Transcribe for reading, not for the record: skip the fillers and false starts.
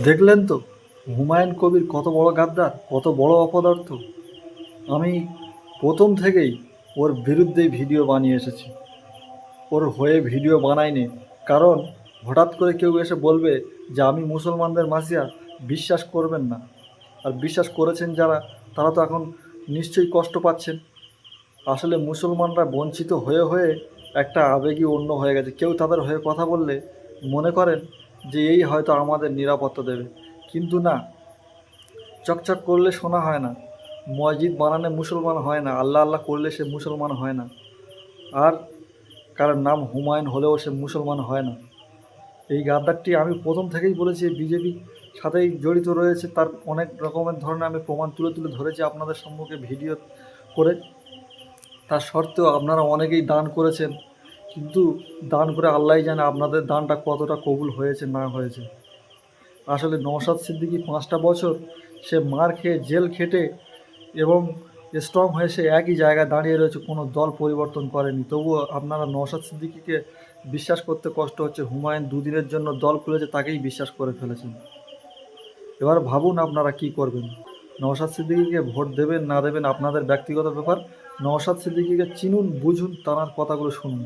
দেখলেন তো হুমায়ুন কবির কত বড় গাদ্দার, কত বড় অপদার্থ। আমি প্রথম থেকেই ওর বিরুদ্ধেই ভিডিও বানিয়ে এসেছি, ওর হয়ে ভিডিও বানাইনি। কারণ হঠাৎ করে কেউ এসে বলবে যে আমি মুসলমানদের মাসিয়া, বিশ্বাস করবেন না। আর বিশ্বাস করেছেন যারা, তারা তো এখন নিশ্চয়ই কষ্ট পাচ্ছেন। আসলে মুসলমানরা বঞ্চিত হয়ে হয়ে একটা আবেগী অন্য হয়ে গেছে। কেউ তাদের হয়ে কথা বললে মনে করেন যে এই হয়তো আমাদের নিরাপত্তা দেবে, কিন্তু না। চকচক করলে শোনা হয় না, মসজিদ বানানে মুসলমান হয় না, আল্লাহ আল্লাহ করলে সে মুসলমান হয় না। আর কারোর নাম হুমায়ুন হলেও সে মুসলমান হয় না। এই গাদ্দারটি আমি প্রথম থেকেই বলেছি, বিজেপির সাথেই জড়িত রয়েছে। তার অনেক রকমের ধরনের আমি প্রমাণ তুলে তুলে ধরেছি আপনাদের সম্মুখে ভিডিও করে। তার সত্ত্বেও আপনারা অনেকেই দান করেছেন, কিন্তু দান করে আল্লাহই জানে আপনাদের দানটা কতটা কবুল হয়েছে না হয়েছে। আসলে নওশাদ সিদ্দিকী 5টা বছর সে মার খেয়ে জেল খেটে এবং স্ট্রং হয়ে সে একই জায়গায় দাঁড়িয়ে রয়েছে, কোনো দল পরিবর্তন করেনি। তবুও আপনারা নওশাদ সিদ্দিকীকে বিশ্বাস করতে কষ্ট হচ্ছে। হুমায়ুন দুদিনের জন্য দল খুলেছে, তাকেই বিশ্বাস করে ফেলেছেন। এবার ভাবুন আপনারা কি করবেন। নওশাদ সিদ্দিকীকে ভোট দেবেন না দেবেন আপনাদের ব্যক্তিগত ব্যাপার। নওশাদ সিদ্দিকীকে চিনুন, বুঝুন, তাঁর কথাগুলো শুনুন।